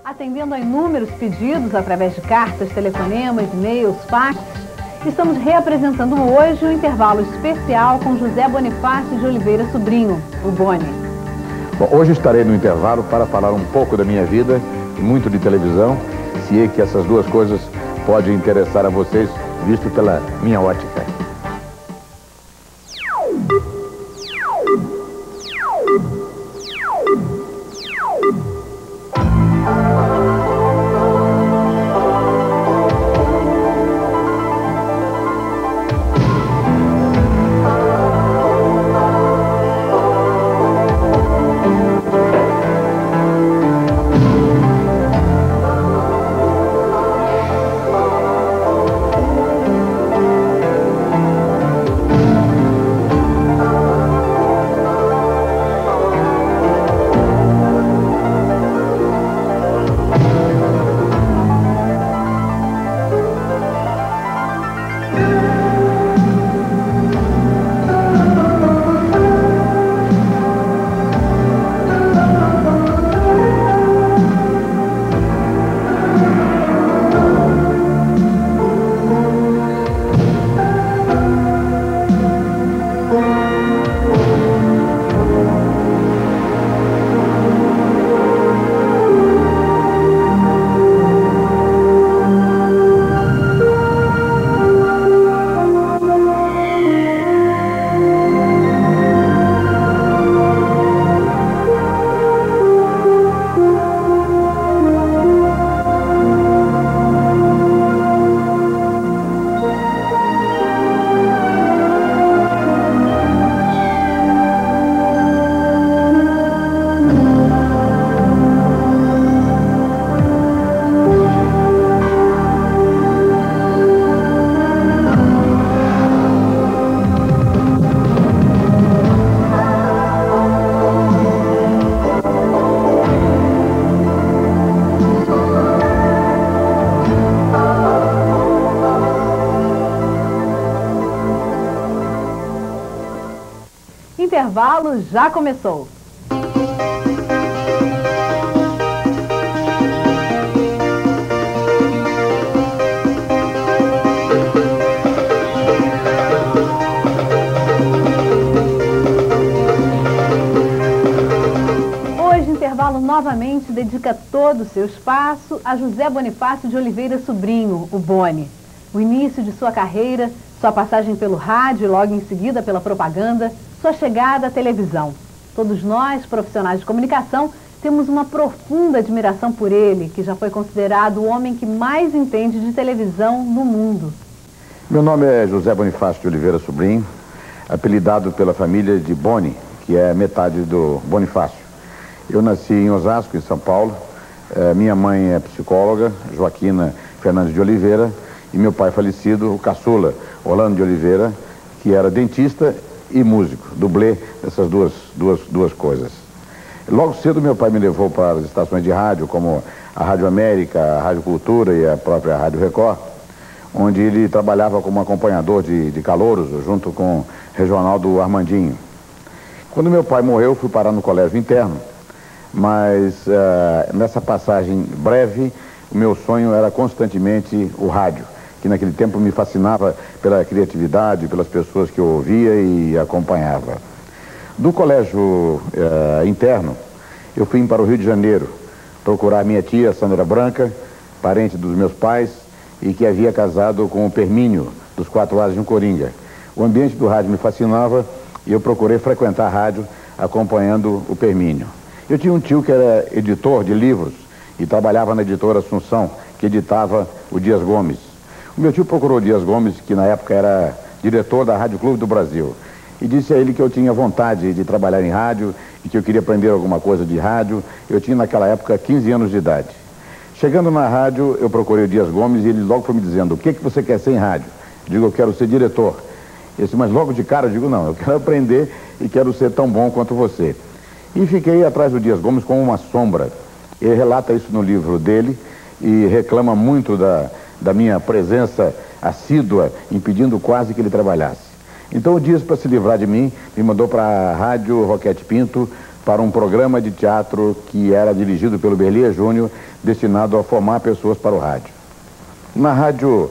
Atendendo a inúmeros pedidos através de cartas, telefonemas, e-mails, fax, estamos reapresentando hoje um intervalo especial com José Bonifácio de Oliveira Sobrinho, o Boni. Bom, hoje estarei no intervalo para falar um pouco da minha vida e muito de televisão, se é que essas duas coisas podem interessar a vocês, visto pela minha ótica. Intervalo já começou. Hoje, Intervalo novamente dedica todo o seu espaço a José Bonifácio de Oliveira Sobrinho, o Boni. O início de sua carreira, sua passagem pelo rádio e logo em seguida pela propaganda, sua chegada à televisão. Todos nós, profissionais de comunicação, temos uma profunda admiração por ele, que já foi considerado o homem que mais entende de televisão no mundo. Meu nome é José Bonifácio de Oliveira Sobrinho, apelidado pela família de Boni, que é metade do Bonifácio. Eu nasci em Osasco, em São Paulo. Minha mãe é psicóloga, Joaquina Fernandes de Oliveira, e meu pai falecido, o caçula, Orlando de Oliveira, que era dentista e músico, dublê dessas duas coisas. Logo cedo meu pai me levou para as estações de rádio, como a Rádio América, a Rádio Cultura e a própria Rádio Record, onde ele trabalhava como acompanhador de calouros, junto com o Regionaldo Armandinho. Quando meu pai morreu, fui parar no colégio interno, mas nessa passagem breve, o meu sonho era constantemente o rádio, que naquele tempo me fascinava pela criatividade, pelas pessoas que eu ouvia e acompanhava. Do colégio interno, eu fui para o Rio de Janeiro procurar minha tia, Sandra Branca, parente dos meus pais, e que havia casado com o Permínio, dos 4 Ases de um Coringa. O ambiente do rádio me fascinava e eu procurei frequentar a rádio acompanhando o Permínio. Eu tinha um tio que era editor de livros e trabalhava na editora Assunção, que editava o Dias Gomes. O meu tio procurou o Dias Gomes, que na época era diretor da Rádio Clube do Brasil, e disse a ele que eu tinha vontade de trabalhar em rádio e que eu queria aprender alguma coisa de rádio. Eu tinha naquela época 15 anos de idade. Chegando na rádio, eu procurei o Dias Gomes e ele logo foi me dizendo: o que você quer ser em rádio? Eu digo: eu quero ser diretor. Ele disse: mas logo de cara eu digo: não, eu quero aprender e quero ser tão bom quanto você. E fiquei atrás do Dias Gomes como uma sombra. Ele relata isso no livro dele e reclama muito da minha presença assídua, impedindo quase que ele trabalhasse. Então o Dias, para se livrar de mim, me mandou para a Rádio Roquete Pinto para um programa de teatro que era dirigido pelo Berlia Júnior, destinado a formar pessoas para o rádio. Na rádio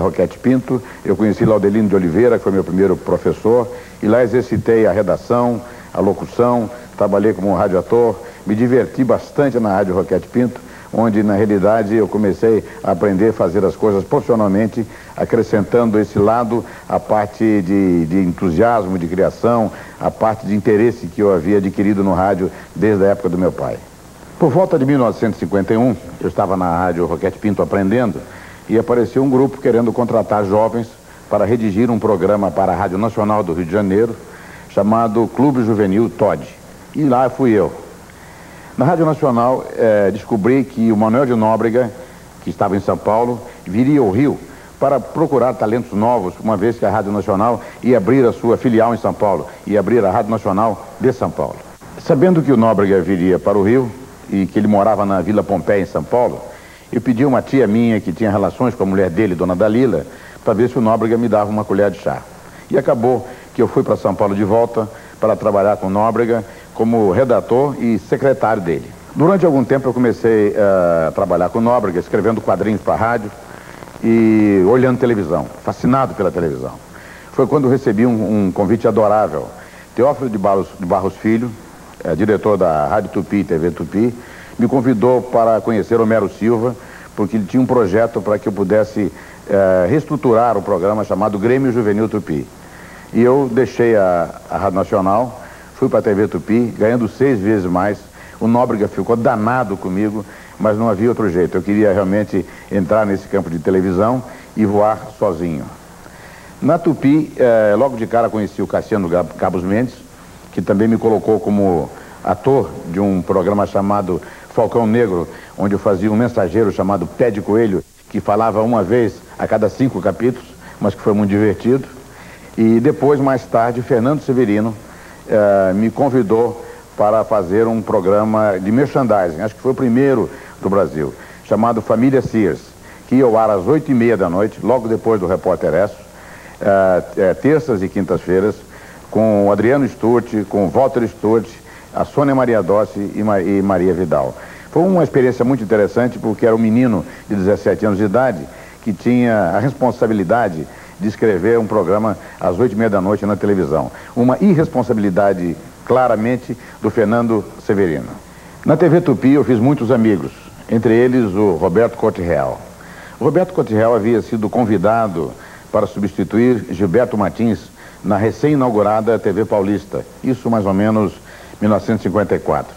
Roquete Pinto, eu conheci Laudelino de Oliveira, que foi meu primeiro professor, e lá exercitei a redação, a locução, trabalhei como radioator, me diverti bastante na rádio Roquete Pinto, onde na realidade eu comecei a aprender a fazer as coisas profissionalmente, acrescentando esse lado, a parte de entusiasmo, de criação, a parte de interesse que eu havia adquirido no rádio desde a época do meu pai. Por volta de 1951, eu estava na rádio Roquete Pinto aprendendo e apareceu um grupo querendo contratar jovens para redigir um programa para a Rádio Nacional do Rio de Janeiro, chamado Clube Juvenil Todd. E lá fui eu. Na Rádio Nacional, descobri que o Manuel de Nóbrega, que estava em São Paulo, viria ao Rio para procurar talentos novos, uma vez que a Rádio Nacional ia abrir a sua filial em São Paulo, ia abrir a Rádio Nacional de São Paulo. Sabendo que o Nóbrega viria para o Rio e que ele morava na Vila Pompeia, em São Paulo, eu pedi a uma tia minha que tinha relações com a mulher dele, Dona Dalila, para ver se o Nóbrega me dava uma colher de chá. E acabou que eu fui para São Paulo de volta para trabalhar com o Nóbrega como redator e secretário dele. Durante algum tempo eu comecei a trabalhar com o Nóbrega, escrevendo quadrinhos para a rádio e olhando televisão, fascinado pela televisão. Foi quando eu recebi um convite adorável. Teófilo de Barros Filho, diretor da Rádio Tupi e TV Tupi, me convidou para conhecer Homero Silva, porque ele tinha um projeto para que eu pudesse reestruturar o programa chamado Grêmio Juvenil Tupi. E eu deixei a Rádio Nacional, fui para a TV Tupi, ganhando 6 vezes mais. O Nóbrega ficou danado comigo, mas não havia outro jeito. Eu queria realmente entrar nesse campo de televisão e voar sozinho. Na Tupi, logo de cara conheci o Cassiano Cabos Mendes, que também me colocou como ator de um programa chamado Falcão Negro, onde eu fazia um mensageiro chamado Pé de Coelho, que falava uma vez a cada 5 capítulos, mas que foi muito divertido. E depois, mais tarde, Fernando Severino me convidou para fazer um programa de merchandising, acho que foi o primeiro do Brasil, chamado Família Sears, que ia ao ar às 8h30 da noite, logo depois do Repórter Esso, terças e quintas-feiras, com o Adriano Sturt, com o Walter Sturt, a Sônia Maria Dossi e Maria Vidal. Foi uma experiência muito interessante, porque era um menino de 17 anos de idade que tinha a responsabilidade de escrever um programa às 8h30 da noite na televisão. Uma irresponsabilidade, claramente, do Fernando Severino. Na TV Tupi eu fiz muitos amigos, entre eles o Roberto Cotterreal. O Roberto Cotterreal havia sido convidado para substituir Gilberto Martins na recém-inaugurada TV Paulista, isso mais ou menos 1954.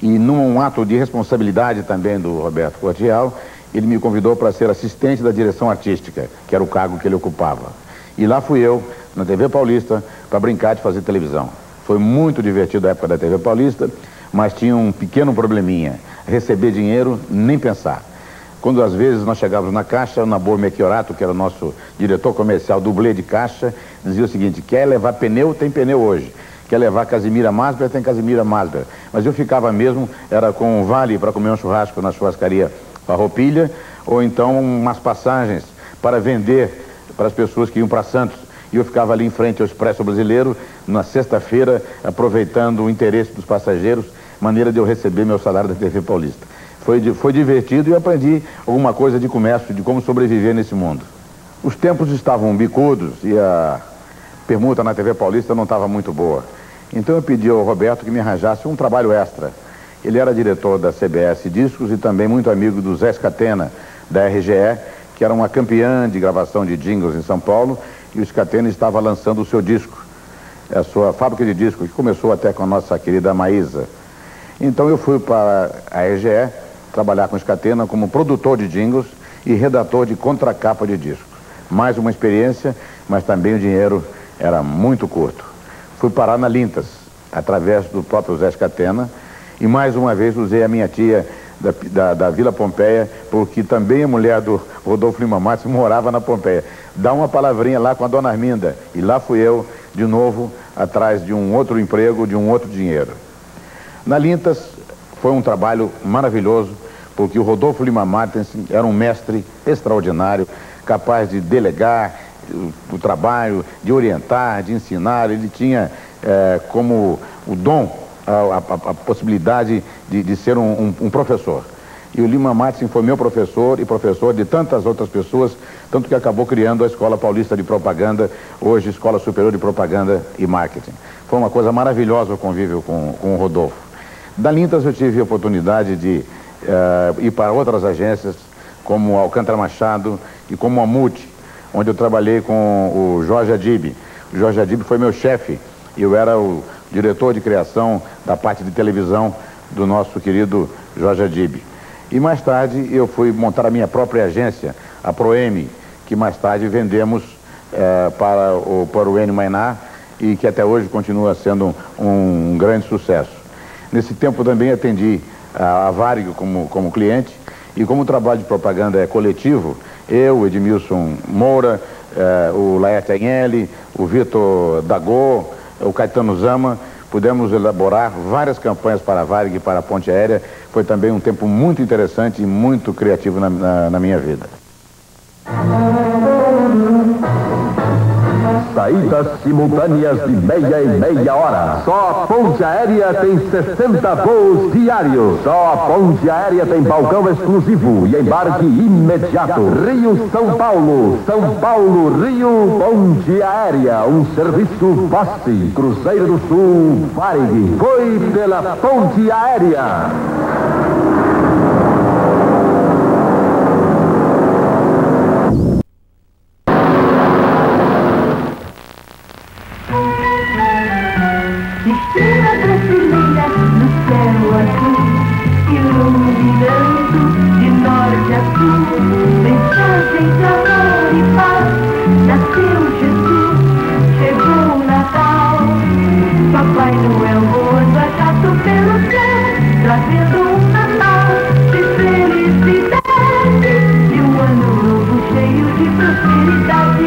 E num ato de responsabilidade também do Roberto Cotterreal, ele me convidou para ser assistente da direção artística, que era o cargo que ele ocupava. E lá fui eu, na TV Paulista, para brincar de fazer televisão. Foi muito divertido a época da TV Paulista, mas tinha um pequeno probleminha. Receber dinheiro, nem pensar. Quando às vezes nós chegávamos na caixa, o Nabor Mecchiorato, que era o nosso diretor comercial, dublê de caixa, dizia o seguinte: quer levar pneu, tem pneu hoje. Quer levar Casimira Masber, tem Casimira Masber. Mas eu ficava mesmo, era com um vale para comer um churrasco na churrascaria Farroupilha, ou então umas passagens para vender para as pessoas que iam para Santos. E eu ficava ali em frente ao Expresso Brasileiro, na sexta-feira, aproveitando o interesse dos passageiros, maneira de eu receber meu salário da TV Paulista. Foi divertido e eu aprendi alguma coisa de comércio, de como sobreviver nesse mundo. Os tempos estavam bicudos e a permuta na TV Paulista não estava muito boa. Então eu pedi ao Roberto que me arranjasse um trabalho extra. Ele era diretor da CBS Discos e também muito amigo do Zé Scatena, da RGE, que era uma campeã de gravação de jingles em São Paulo, e o Scatena estava lançando o seu disco, a sua fábrica de discos, que começou até com a nossa querida Maísa. Então eu fui para a RGE trabalhar com o Scatena como produtor de jingles e redator de contracapa de discos. Mais uma experiência, mas também o dinheiro era muito curto. Fui parar na Lintas, através do próprio Zé Scatena, e mais uma vez usei a minha tia da Vila Pompeia, porque também a mulher do Rodolfo Lima Matos morava na Pompeia. Dá uma palavrinha lá com a dona Arminda. E lá fui eu, de novo, atrás de um outro emprego, de um outro dinheiro. Na Lintas foi um trabalho maravilhoso, porque o Rodolfo Lima Matos era um mestre extraordinário, capaz de delegar o trabalho, de orientar, de ensinar. Ele tinha como o dom a possibilidade de ser um professor. E o Lima Martins foi meu professor e professor de tantas outras pessoas, tanto que acabou criando a Escola Paulista de Propaganda, hoje Escola Superior de Propaganda e Marketing. Foi uma coisa maravilhosa o convívio com o Rodolfo. Da Lintas eu tive a oportunidade de ir para outras agências, como Alcântara Machado e como a Multi, onde eu trabalhei com o Jorge Adib. O Jorge Adib foi meu chefe e eu era o diretor de criação da parte de televisão do nosso querido Jorge Adib. E mais tarde eu fui montar a minha própria agência, a Proem, que mais tarde vendemos para o Enio Mainar e que até hoje continua sendo um grande sucesso. Nesse tempo também atendi a Varig como cliente e como o trabalho de propaganda é coletivo, eu, Edmilson Moura, o Laerte Agnelli, o Vitor Dagô, o Caetano Zama, pudemos elaborar várias campanhas para a Varig e para a Ponte Aérea. Foi também um tempo muito interessante e muito criativo na minha vida. Saídas simultâneas de meia em meia hora. Só a Ponte Aérea tem 60 voos diários. Só a Ponte Aérea tem balcão exclusivo e embarque imediato. Rio-São Paulo, São Paulo-Rio, Ponte Aérea. Um serviço Vassi, Cruzeiro do Sul, Varig. Foi pela Ponte Aérea. Estrela brasileira no céu azul, iluminando de norte a sul. Mensagem de amor e paz, nasceu Jesus, chegou o Natal. Papai Noel voa jato pelo céu, trazendo um Natal de felicidade e um ano novo cheio de prosperidade.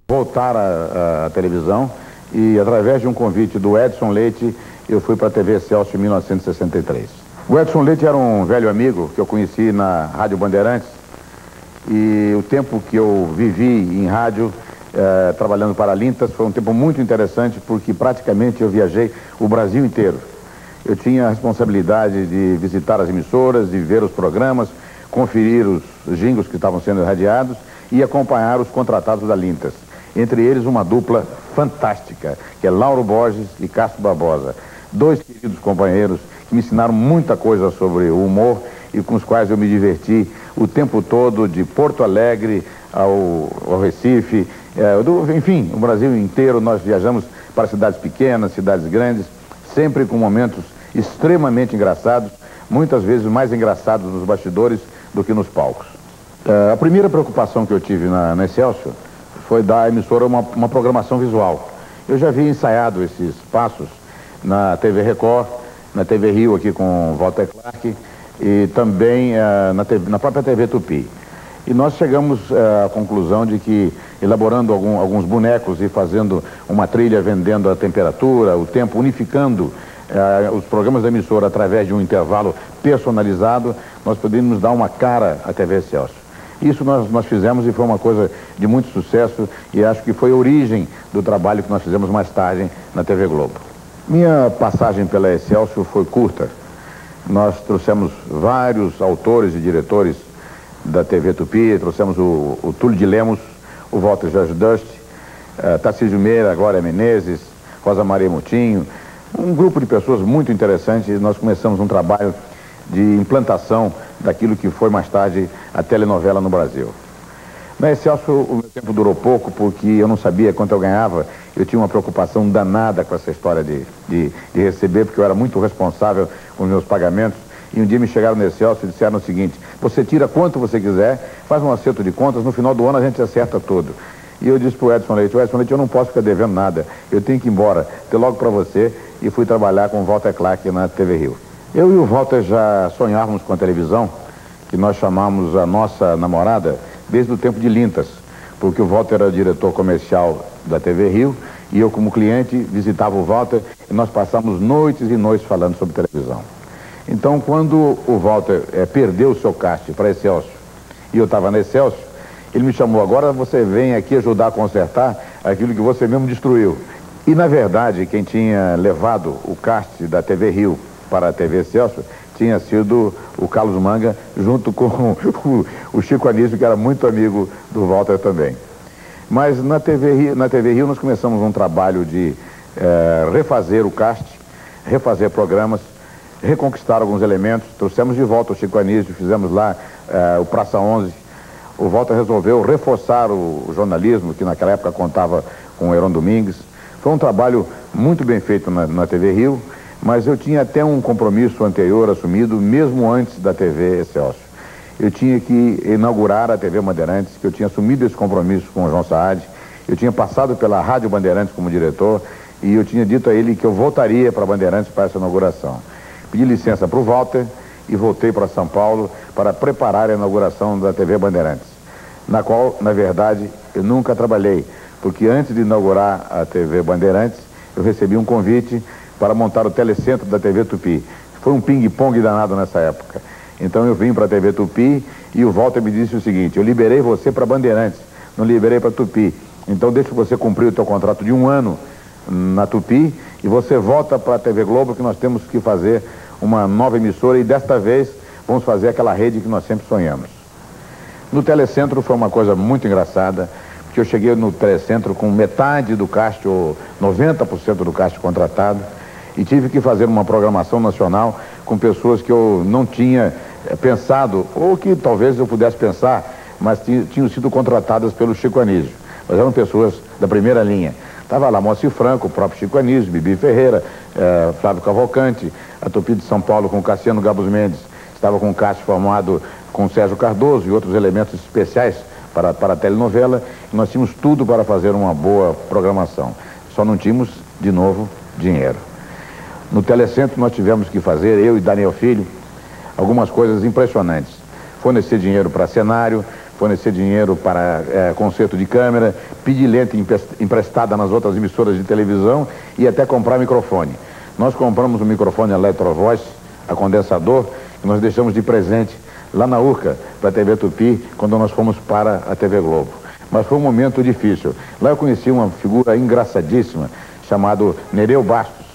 Voltar à televisão e através de um convite do Edson Leite eu fui para a TV Celso em 1963. O Edson Leite era um velho amigo que eu conheci na Rádio Bandeirantes e o tempo que eu vivi em rádio trabalhando para a Lintas foi um tempo muito interessante porque praticamente eu viajei o Brasil inteiro. Eu tinha a responsabilidade de visitar as emissoras, de ver os programas, conferir os jingles que estavam sendo irradiados e acompanhar os contratados da Lintas. Entre eles uma dupla fantástica, que é Lauro Borges e Castro Barbosa. Dois queridos companheiros que me ensinaram muita coisa sobre o humor e com os quais eu me diverti o tempo todo, de Porto Alegre ao Recife, enfim, o Brasil inteiro. Nós viajamos para cidades pequenas, cidades grandes, sempre com momentos extremamente engraçados, muitas vezes mais engraçados nos bastidores do que nos palcos. A primeira preocupação que eu tive na Excelsior foi dar à emissora uma programação visual. Eu já havia ensaiado esses passos na TV Record, na TV Rio aqui com Walter Clark e também na própria TV Tupi. E nós chegamos à conclusão de que, elaborando alguns bonecos e fazendo uma trilha vendendo a temperatura, o tempo, unificando os programas da emissora através de um intervalo personalizado, nós poderíamos dar uma cara à TV Excelsior. Isso nós fizemos e foi uma coisa de muito sucesso e acho que foi a origem do trabalho que nós fizemos mais tarde na TV Globo. Minha passagem pela Excelsior foi curta. Nós trouxemos vários autores e diretores da TV Tupi, trouxemos o Túlio de Lemos, o Walter Jorge Dust, Tarcísio Meira, Glória Menezes, Rosa Maria Moutinho, um grupo de pessoas muito interessantes. E nós começamos um trabalho de implantação daquilo que foi mais tarde a telenovela no Brasil. Na Excelsior o meu tempo durou pouco porque eu não sabia quanto eu ganhava. Eu tinha uma preocupação danada com essa história de receber, porque eu era muito responsável com os meus pagamentos. E um dia me chegaram na Excelsior e disseram o seguinte: você tira quanto você quiser, faz um acerto de contas, no final do ano a gente acerta tudo. E eu disse para o Edson Leite: eu não posso ficar devendo nada, eu tenho que ir embora, até logo para você. E fui trabalhar com o Walter Clark na TV Rio. Eu e o Walter já sonhávamos com a televisão, que nós chamamos a nossa namorada desde o tempo de Lintas, porque o Walter era diretor comercial da TV Rio, e eu como cliente visitava o Walter e nós passamos noites e noites falando sobre televisão. Então, quando o Walter perdeu o seu casting para Excelsior e eu estava na Excelsior, ele me chamou: agora você vem aqui ajudar a consertar aquilo que você mesmo destruiu. E, na verdade, quem tinha levado o casting da TV Rio para a TV Excelsior tinha sido o Carlos Manga, junto com o Chico Anísio, que era muito amigo do Walter também. Mas na TV Rio nós começamos um trabalho de refazer o casting, refazer programas, reconquistar alguns elementos, trouxemos de volta o Chico Anísio, fizemos lá o Praça 11. O Walter resolveu reforçar o jornalismo, que naquela época contava com o Heron Domingues. Foi um trabalho muito bem feito na TV Rio, mas eu tinha até um compromisso anterior assumido, mesmo antes da TV Excelsior. Eu tinha que inaugurar a TV Bandeirantes, que eu tinha assumido esse compromisso com o João Saad. Eu tinha passado pela Rádio Bandeirantes como diretor e eu tinha dito a ele que eu voltaria para a Bandeirantes para essa inauguração. Pedi licença para o Walter e voltei para São Paulo para preparar a inauguração da TV Bandeirantes, na qual, na verdade, eu nunca trabalhei, porque antes de inaugurar a TV Bandeirantes, eu recebi um convite para montar o telecentro da TV Tupi. Foi um ping-pong danado nessa época. Então eu vim para a TV Tupi e o Walter me disse o seguinte: eu liberei você para Bandeirantes, não liberei para Tupi. Então deixa você cumprir o teu contrato de 1 ano na Tupi e você volta para a TV Globo, que nós temos que fazer uma nova emissora e desta vez vamos fazer aquela rede que nós sempre sonhamos. No telecentro foi uma coisa muito engraçada, porque eu cheguei no telecentro com metade do cast, ou 90% do cast contratado, e tive que fazer uma programação nacional com pessoas que eu não tinha pensado, ou que talvez eu pudesse pensar, mas tinham sido contratadas pelo Chico Anísio. Mas eram pessoas da primeira linha. Estava lá Moacir Franco, o próprio Chico Anísio, Bibi Ferreira, Flávio Cavalcante, a Tupi de São Paulo com Cassiano Gabos Mendes, estava com um cast formado com Sérgio Cardoso e outros elementos especiais para a telenovela. E nós tínhamos tudo para fazer uma boa programação. Só não tínhamos, de novo, dinheiro. No telecentro nós tivemos que fazer, eu e Daniel Filho, algumas coisas impressionantes. Fornecer dinheiro para cenário, fornecer dinheiro para conserto de câmera, pedir lente emprestada nas outras emissoras de televisão e até comprar microfone. Nós compramos um microfone Electrovoice, a condensador, que nós deixamos de presente lá na Urca, para a TV Tupi, quando nós fomos para a TV Globo. Mas foi um momento difícil. Lá eu conheci uma figura engraçadíssima, chamado Nereu Bastos,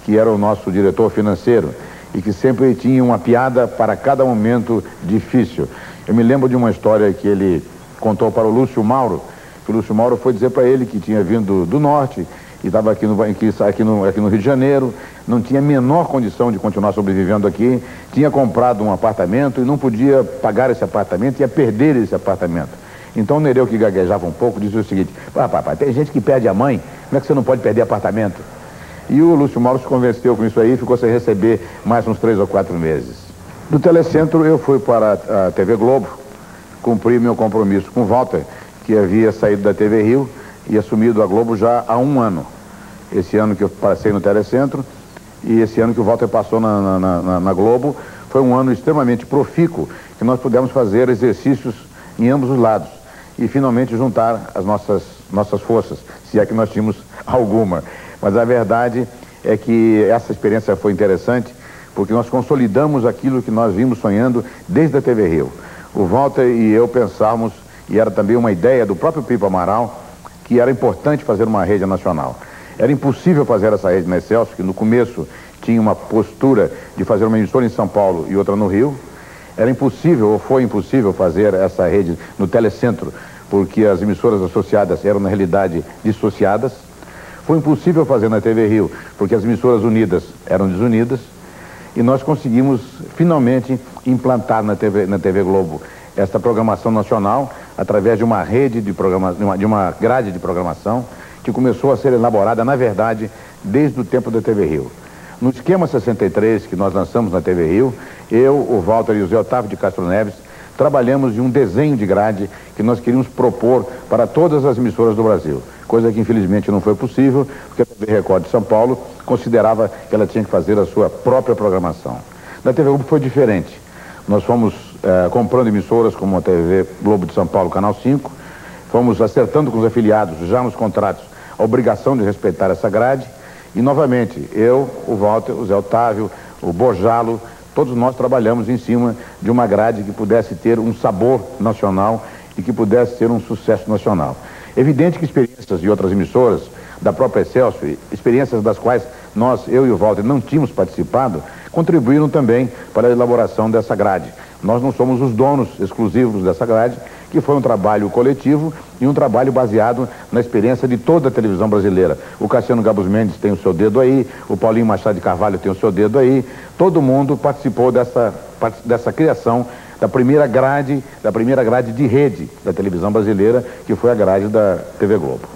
que era o nosso diretor financeiro e que sempre tinha uma piada para cada momento difícil. Eu me lembro de uma história que ele contou para o Lúcio Mauro, que o Lúcio Mauro foi dizer para ele que tinha vindo do norte e estava aqui no Rio de Janeiro, não tinha a menor condição de continuar sobrevivendo aqui, tinha comprado um apartamento e não podia pagar esse apartamento, ia perder esse apartamento. Então o Nereu, que gaguejava um pouco, disse o seguinte: papai, tem gente que perde a mãe, como é que você não pode perder apartamento? E o Lúcio Mauro se convenceu com isso aí e ficou sem receber mais uns 3 ou 4 meses. Do telecentro eu fui para a TV Globo, cumpri meu compromisso com o Walter, que havia saído da TV Rio e assumido a Globo já há 1 ano. Esse ano que eu passei no telecentro e esse ano que o Walter passou na Globo, foi um ano extremamente profícuo, que nós pudemos fazer exercícios em ambos os lados e finalmente juntar as nossas forças, se é que nós tínhamos alguma. Mas a verdade é que essa experiência foi interessante, porque nós consolidamos aquilo que nós vimos sonhando desde a TV Rio. O Walter e eu pensávamos, e era também uma ideia do próprio Pipo Amaral, que era importante fazer uma rede nacional. Era impossível fazer essa rede na Excelsior, que no começo tinha uma postura de fazer uma emissora em São Paulo e outra no Rio. Era impossível, ou foi impossível, fazer essa rede no telecentro, porque as emissoras associadas eram, na realidade, dissociadas. Foi impossível fazer na TV Rio, porque as emissoras unidas eram desunidas. E nós conseguimos, finalmente, implantar na TV Globo esta programação nacional, através de uma rede de uma grade de programação, que começou a ser elaborada, na verdade, desde o tempo da TV Rio. No esquema 63, que nós lançamos na TV Rio, eu, o Walter e o Zé Otávio de Castro Neves, trabalhamos em um desenho de grade que nós queríamos propor para todas as emissoras do Brasil, coisa que infelizmente não foi possível, porque a TV Record de São Paulo considerava que ela tinha que fazer a sua própria programação. Na TV Globo foi diferente. Nós fomos comprando emissoras como a TV Globo de São Paulo, Canal 5, fomos acertando com os afiliados, já nos contratos, a obrigação de respeitar essa grade. E, novamente, eu, o Walter, o Zé Otávio, o Borjalo, todos nós trabalhamos em cima de uma grade que pudesse ter um sabor nacional e que pudesse ser um sucesso nacional. Evidente que experiências de outras emissoras, da própria Excelsior, experiências das quais nós, eu e o Walter, não tínhamos participado, contribuíram também para a elaboração dessa grade. Nós não somos os donos exclusivos dessa grade, que foi um trabalho coletivo e um trabalho baseado na experiência de toda a televisão brasileira. O Cassiano Gabus Mendes tem o seu dedo aí, o Paulinho Machado de Carvalho tem o seu dedo aí, todo mundo participou dessa criação da primeira grade de rede da televisão brasileira, que foi a grade da TV Globo.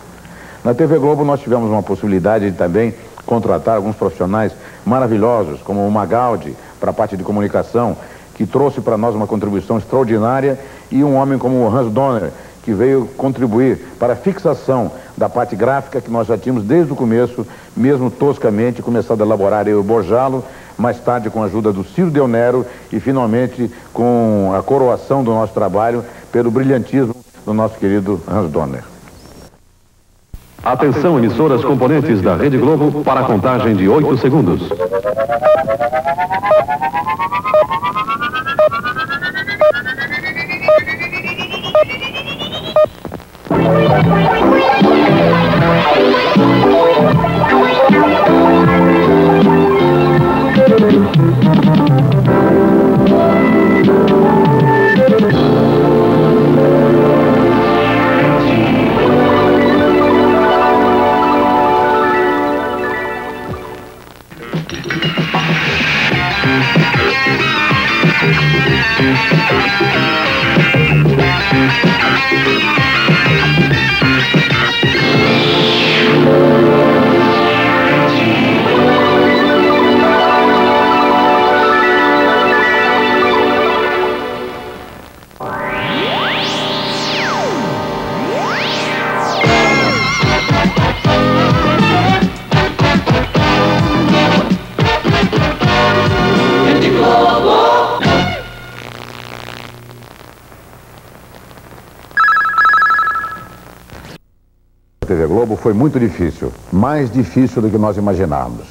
Na TV Globo nós tivemos uma possibilidade de também contratar alguns profissionais maravilhosos, como o Magaldi, para a parte de comunicação, que trouxe para nós uma contribuição extraordinária, e um homem como o Hans Donner, que veio contribuir para a fixação da parte gráfica que nós já tínhamos desde o começo, mesmo toscamente, começado a elaborar eu e o Borjalo, mais tarde com a ajuda do Ciro Del Nero e finalmente com a coroação do nosso trabalho pelo brilhantismo do nosso querido Hans Donner. Atenção, emissoras componentes da Rede Globo, para a contagem de 8 segundos. A TV Globo foi muito difícil, mais difícil do que nós imaginávamos.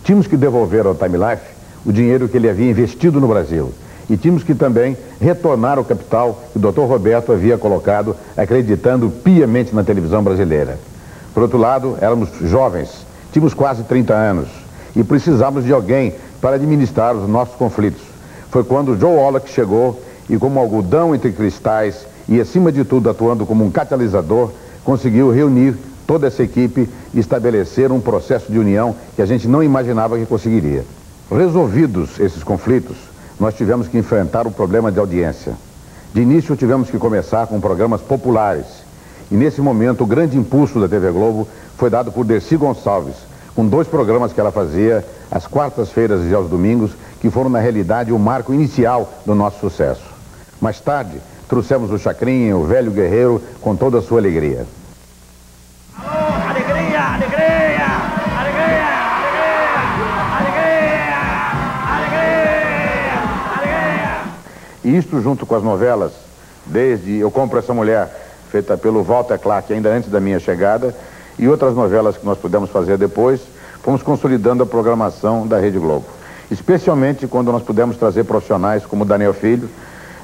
Tínhamos que devolver ao Time Life o dinheiro que ele havia investido no Brasil e tínhamos que também retornar o capital que o Dr. Roberto havia colocado, acreditando piamente na televisão brasileira. Por outro lado, éramos jovens, tínhamos quase 30 anos e precisávamos de alguém para administrar os nossos conflitos. Foi quando o Joe Wallach chegou e, como algodão entre cristais e, acima de tudo, atuando como um catalisador, conseguiu reunir toda essa equipe e estabelecer um processo de união que a gente não imaginava que conseguiria. Resolvidos esses conflitos, nós tivemos que enfrentar o problema de audiência. De início, tivemos que começar com programas populares. E nesse momento, o grande impulso da TV Globo foi dado por Dercy Gonçalves, com 2 programas que ela fazia às quartas-feiras e aos domingos, que foram, na realidade, o marco inicial do nosso sucesso. Mais tarde, trouxemos o Chacrinha, o velho guerreiro, com toda a sua alegria. Alô, alegria, alegria, alegria, alegria, alegria, alegria. E isto junto com as novelas, desde Eu Compro Essa Mulher, feita pelo Walter Clark ainda antes da minha chegada, e outras novelas que nós pudemos fazer depois, fomos consolidando a programação da Rede Globo. Especialmente quando nós pudemos trazer profissionais como Daniel Filho.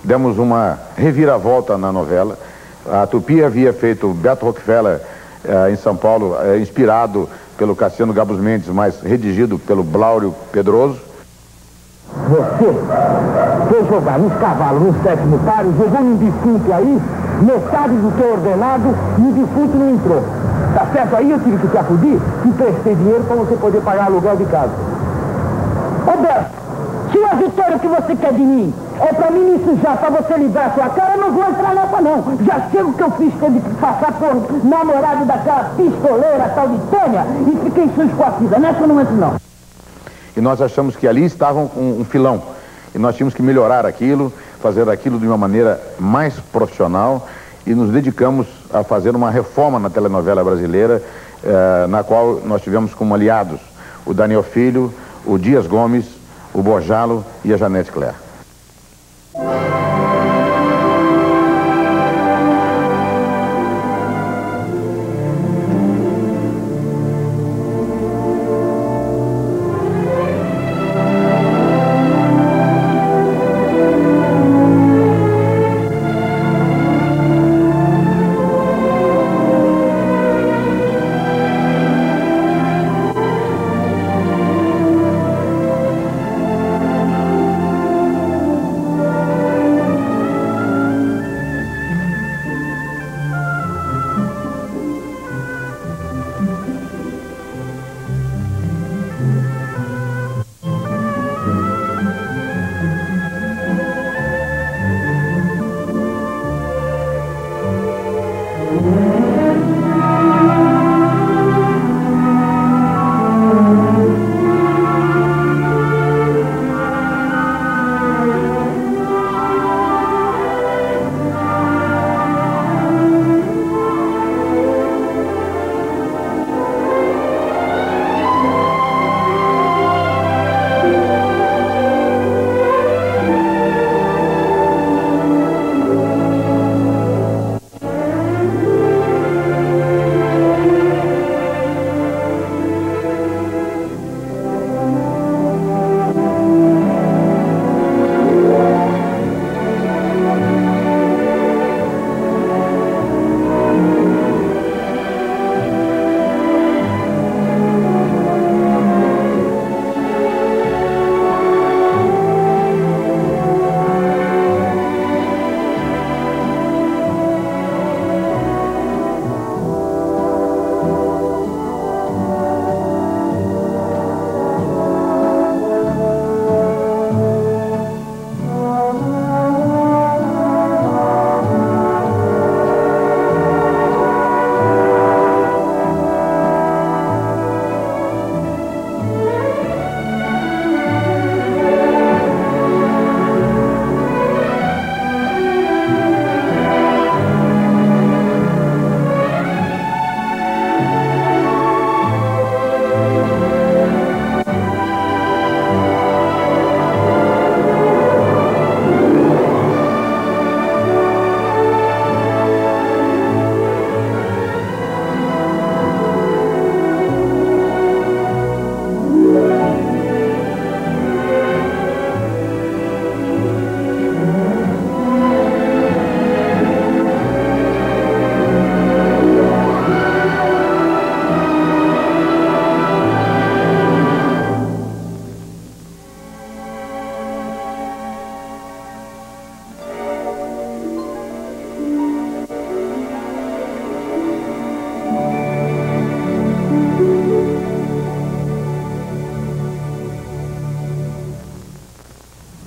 Demos uma reviravolta na novela. A Tupi havia feito Beto Rockefeller em São Paulo, inspirado pelo Cassiano Gabus Mendes, mas redigido pelo Bláurio Pedroso. Você foi jogar nos cavalos, no 7º páreo, jogou num defunto aí, metade do teu ordenado, e o defunto não entrou. Tá certo? Aí eu tive que te acudir e prestei dinheiro para você poder pagar aluguel de casa. Ô Beto, se a vitória que você quer de mim é pra mim me sujar, pra você livrar a sua cara, eu não vou entrar nessa não. Já chego que eu fiz, teve que passar por namorado daquela pistoleira tal de Tânia e fiquei sujo com a vida. Nessa eu não entro não. E nós achamos que ali estavam um filão. E nós tínhamos que melhorar aquilo, fazer aquilo de uma maneira mais profissional, e nos dedicamos a fazer uma reforma na telenovela brasileira, na qual nós tivemos como aliados o Daniel Filho, o Dias Gomes, o Borjalo e a Janete Claire.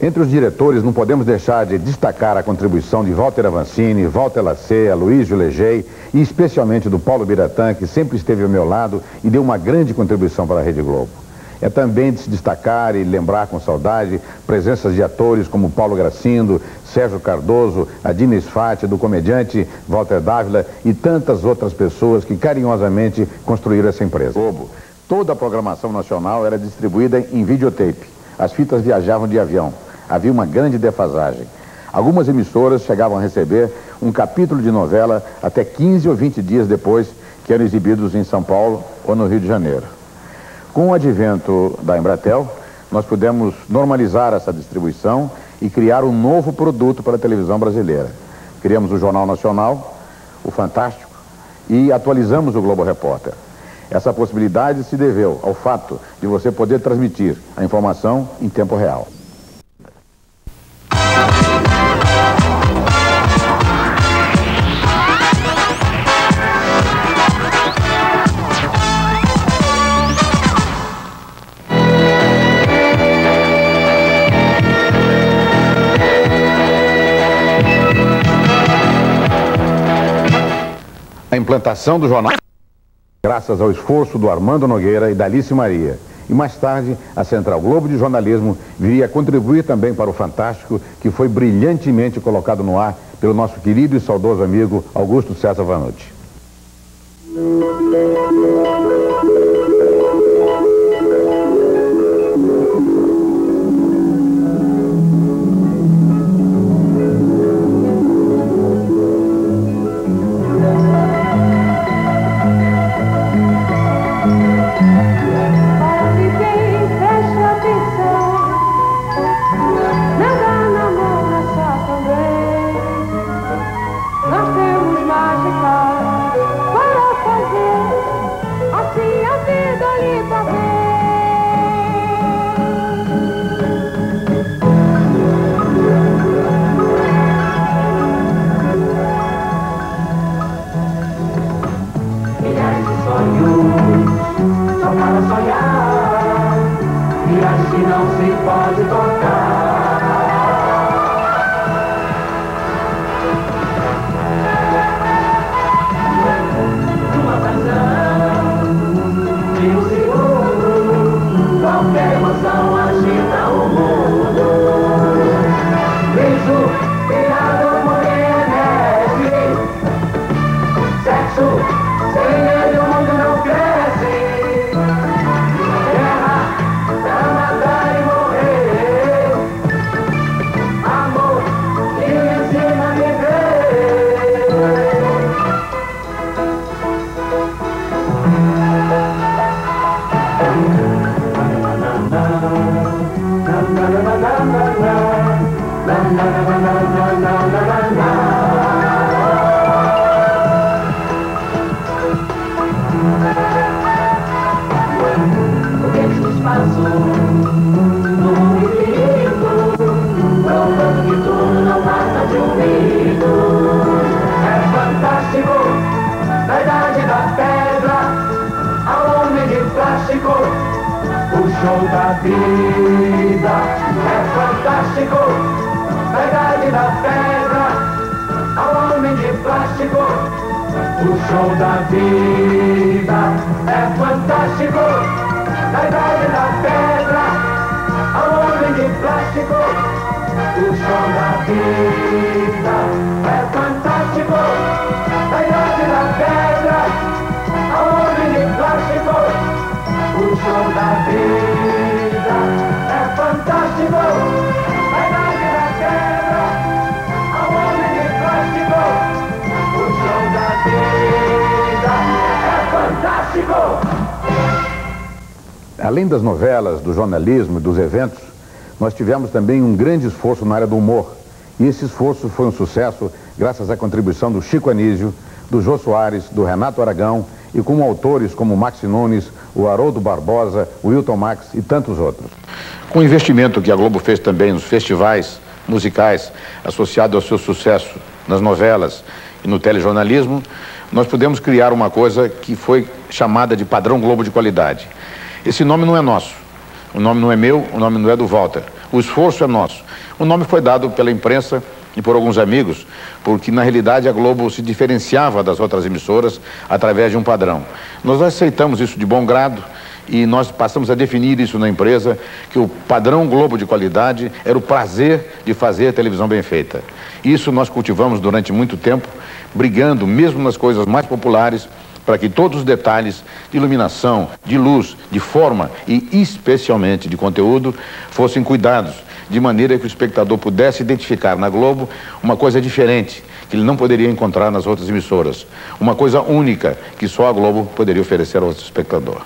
Entre os diretores, não podemos deixar de destacar a contribuição de Walter Avancini, Walter Lacerda, Luísio Legei e especialmente do Paulo Biratã, que sempre esteve ao meu lado e deu uma grande contribuição para a Rede Globo. É também de se destacar e lembrar com saudade presenças de atores como Paulo Gracindo, Sérgio Cardoso, Adina Sfati, do comediante Walter Dávila e tantas outras pessoas que carinhosamente construíram essa empresa. Globo, toda a programação nacional era distribuída em videotape. As fitas viajavam de avião. Havia uma grande defasagem. Algumas emissoras chegavam a receber um capítulo de novela até 15 ou 20 dias depois que eram exibidos em São Paulo ou no Rio de Janeiro. Com o advento da Embratel, nós pudemos normalizar essa distribuição e criar um novo produto para a televisão brasileira. Criamos o Jornal Nacional, o Fantástico, e atualizamos o Globo Repórter. Essa possibilidade se deveu ao fato de você poder transmitir a informação em tempo real. A implantação do jornal, graças ao esforço do Armando Nogueira e da Alice Maria. E mais tarde, a Central Globo de Jornalismo viria a contribuir também para o Fantástico, que foi brilhantemente colocado no ar pelo nosso querido e saudoso amigo Augusto César Vanucci. Além das novelas, do jornalismo e dos eventos, nós tivemos também um grande esforço na área do humor. E esse esforço foi um sucesso graças à contribuição do Chico Anísio, do Jô Soares, do Renato Aragão e com autores como Maxi Nunes, o Haroldo Barbosa, o Wilton Max e tantos outros. Com o investimento que a Globo fez também nos festivais musicais, associado ao seu sucesso nas novelas e no telejornalismo, nós pudemos criar uma coisa que foi chamada de Padrão Globo de Qualidade. Esse nome não é nosso, o nome não é meu, o nome não é do Walter. O esforço é nosso. O nome foi dado pela imprensa e por alguns amigos, porque na realidade a Globo se diferenciava das outras emissoras através de um padrão. Nós aceitamos isso de bom grado e nós passamos a definir isso na empresa, que o padrão Globo de qualidade era o prazer de fazer televisão bem feita. Isso nós cultivamos durante muito tempo, brigando mesmo nas coisas mais populares, para que todos os detalhes de iluminação, de luz, de forma e especialmente de conteúdo fossem cuidados, de maneira que o espectador pudesse identificar na Globo uma coisa diferente, que ele não poderia encontrar nas outras emissoras. Uma coisa única, que só a Globo poderia oferecer ao espectador.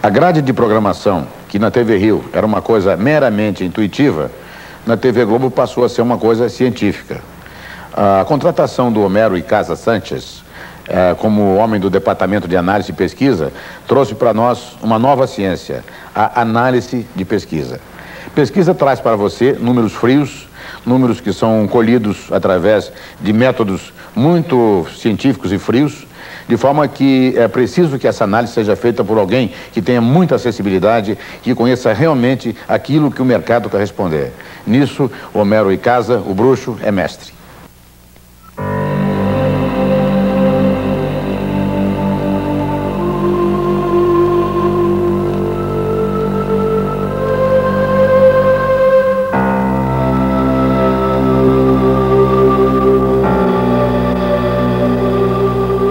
A grade de programação, que na TV Rio era uma coisa meramente intuitiva, na TV Globo passou a ser uma coisa científica. A contratação do Homero Icaza Sánchez, como homem do Departamento de Análise e Pesquisa, trouxe para nós uma nova ciência, a análise de pesquisa. Pesquisa traz para você números frios, números que são colhidos através de métodos muito científicos e frios, de forma que é preciso que essa análise seja feita por alguém que tenha muita acessibilidade, que conheça realmente aquilo que o mercado quer responder. Nisso, Homero Icaza, o bruxo, é mestre.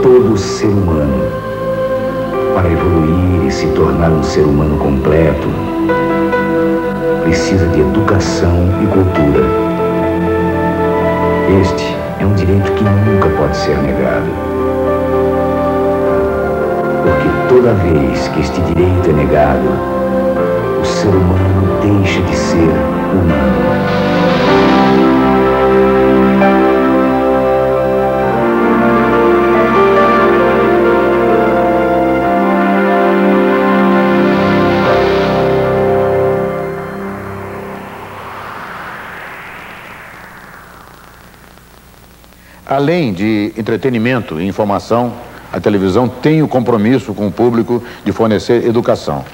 Todo ser humano, para evoluir e se tornar um ser humano completo, precisa de educação e cultura. Este é um direito que nunca pode ser negado. Porque toda vez que este direito é negado, o ser humano deixa de ser humano. Além de entretenimento e informação, a televisão tem o compromisso com o público de fornecer educação.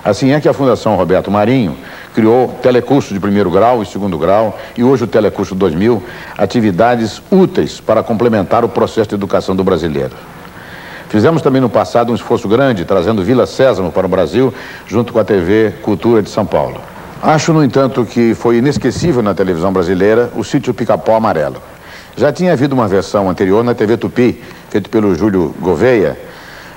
Assim é que a Fundação Roberto Marinho criou telecurso de 1º grau e 2º grau e hoje o Telecurso 2000, atividades úteis para complementar o processo de educação do brasileiro. Fizemos também no passado um esforço grande, trazendo Vila Sésamo para o Brasil, junto com a TV Cultura de São Paulo. Acho, no entanto, que foi inesquecível na televisão brasileira o Sítio Pica-Pau Amarelo. Já tinha havido uma versão anterior na TV Tupi, feito pelo Júlio Gouveia.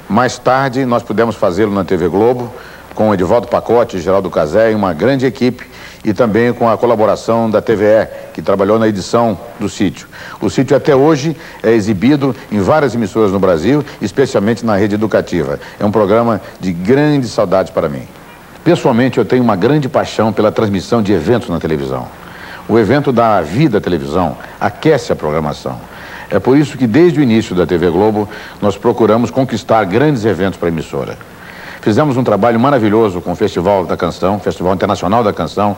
Mais tarde, nós pudemos fazê-lo na TV Globo, com Edivaldo Pacote, Geraldo Cazé e uma grande equipe, e também com a colaboração da TVE, que trabalhou na edição do Sítio. O Sítio até hoje é exibido em várias emissoras no Brasil, especialmente na rede educativa. É um programa de grandes saudades para mim. Pessoalmente, eu tenho uma grande paixão pela transmissão de eventos na televisão. O evento dá vida à televisão, aquece a programação. É por isso que, desde o início da TV Globo, nós procuramos conquistar grandes eventos para a emissora. Fizemos um trabalho maravilhoso com o Festival da Canção, Festival Internacional da Canção,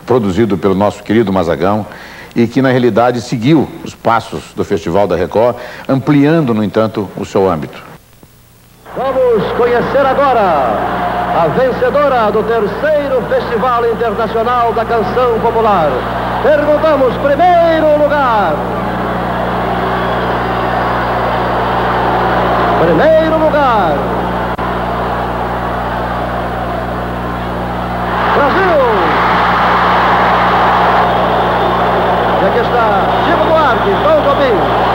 produzido pelo nosso querido Mazagão, e que, na realidade, seguiu os passos do Festival da Record, ampliando, no entanto, o seu âmbito. Vamos conhecer agora a vencedora do 3º Festival Internacional da Canção Popular. Perguntamos, primeiro lugar. Primeiro lugar. Brasil. E aqui está Chico Buarque, Tom Jobim.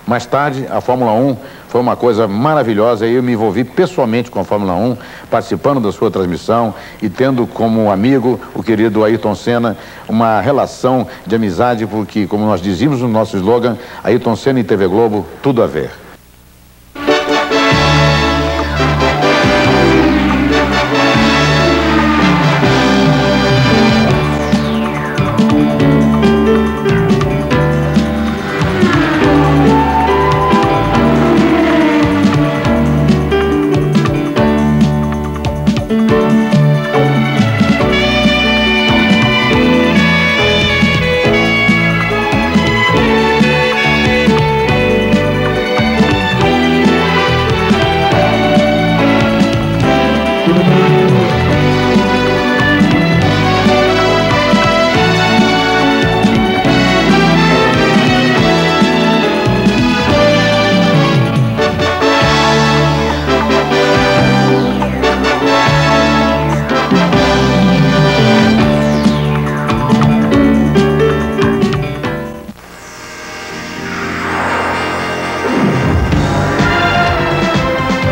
Mais tarde, a Fórmula 1 foi uma coisa maravilhosa e eu me envolvi pessoalmente com a Fórmula 1, participando da sua transmissão e tendo como amigo o querido Ayrton Senna, uma relação de amizade, porque, como nós dizíamos no nosso slogan, Ayrton Senna e TV Globo, tudo a ver.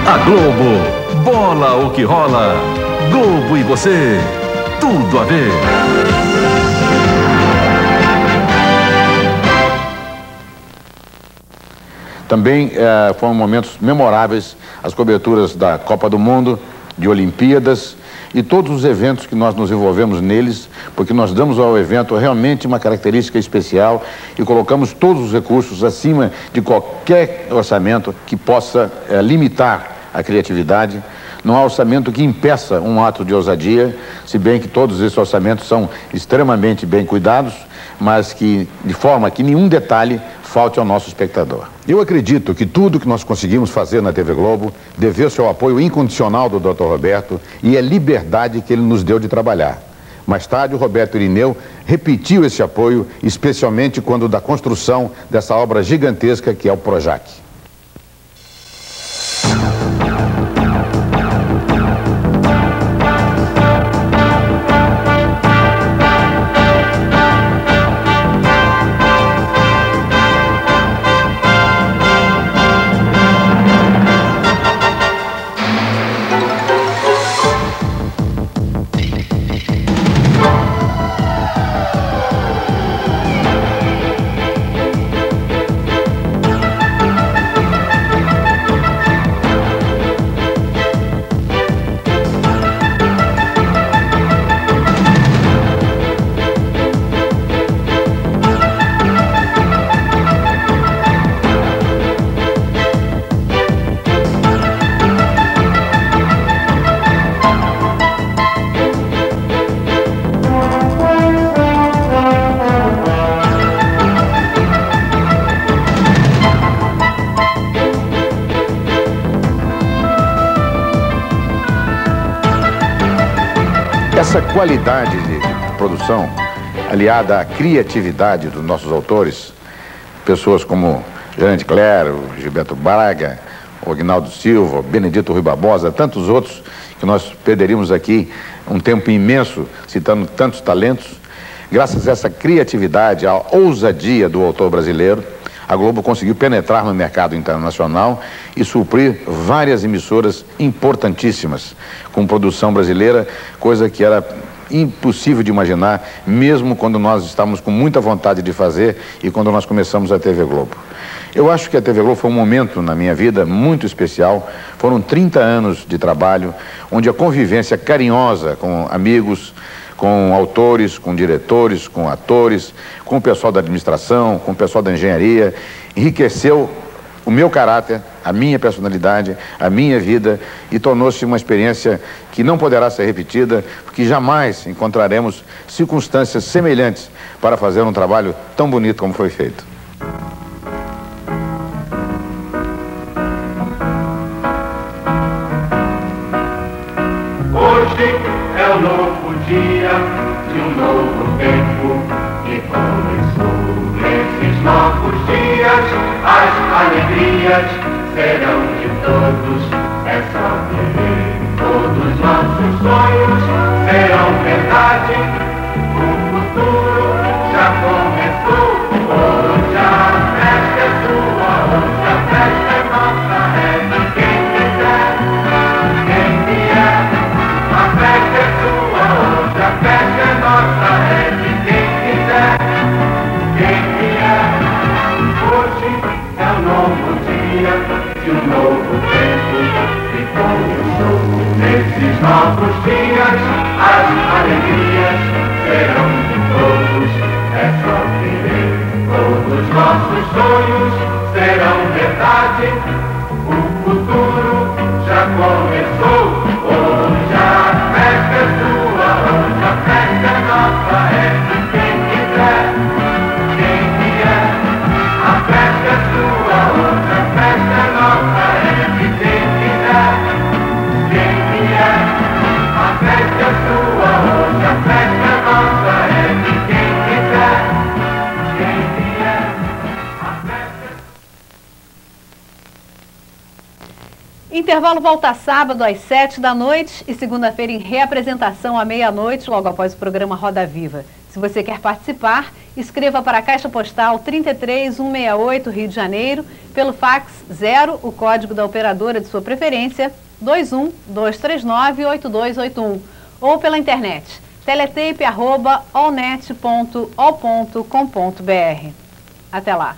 A Globo, bola o que rola. Globo e você, tudo a ver. Também foram momentos memoráveis as coberturas da Copa do Mundo, de Olimpíadas e todos os eventos que nós nos envolvemos neles, porque nós damos ao evento realmente uma característica especial e colocamos todos os recursos acima de qualquer orçamento que possa limitar a criatividade. Não há orçamento que impeça um ato de ousadia, se bem que todos esses orçamentos são extremamente bem cuidados, mas que, de forma que nenhum detalhe falte ao nosso espectador. Eu acredito que tudo que nós conseguimos fazer na TV Globo deveu-se ao apoio incondicional do Dr. Roberto e a liberdade que ele nos deu de trabalhar. Mais tarde, o Roberto Irineu repetiu esse apoio, especialmente quando da construção dessa obra gigantesca que é o Projac. Essa qualidade de produção, aliada à criatividade dos nossos autores, pessoas como Gerande Clare, Gilberto Braga, o Aguinaldo Silva, Benedito Rui Barbosa, tantos outros, que nós perderíamos aqui um tempo imenso citando tantos talentos. Graças a essa criatividade, à ousadia do autor brasileiro, a Globo conseguiu penetrar no mercado internacional e suprir várias emissoras importantíssimas com produção brasileira, coisa que era impossível de imaginar, mesmo quando nós estávamos com muita vontade de fazer e quando nós começamos a TV Globo. Eu acho que a TV Globo foi um momento na minha vida muito especial. Foram 30 anos de trabalho, onde a convivência carinhosa com amigos, com autores, com diretores, com atores, com o pessoal da administração, com o pessoal da engenharia, enriqueceu o meu caráter, a minha personalidade, a minha vida e tornou-se uma experiência que não poderá ser repetida, porque jamais encontraremos circunstâncias semelhantes para fazer um trabalho tão bonito como foi feito. Hoje é um novo dia de um novo tempo que começou. Nesses novos dias, as alegrias serão de todos. É só querer. Todos nossos sonhos serão verdade. O futuro já começou. Hoje a festa é sua, hoje a festa é nossa. É de quem quiser, quem vier. A festa é sua, hoje a festa é nossa. É de quem quiser, quem vier. Hoje é um novo dia de um novo tempo que começou. Nesses novos dias, as alegrias serão de todos. É só querer. Todos nossos sonhos serão verdade. O futuro já começou. Hoje a festa é sua, hoje a festa é nossa. É de quem quiser, quem vier. A festa é sua, hoje a festa é nossa. É de quem quiser, quem vier. A festa é sua, hoje a festa é nossa. É de quem quiser, quem vier. A festa é... Intervalo volta sábado às 7 da noite e segunda-feira em reapresentação à meia-noite, logo após o programa Roda Viva. Se você quer participar, escreva para a Caixa Postal 33168, Rio de Janeiro, pelo fax 0, o código da operadora de sua preferência, 21-239-8281, ou pela internet, teletape@allnet.ol.com.br. Até lá!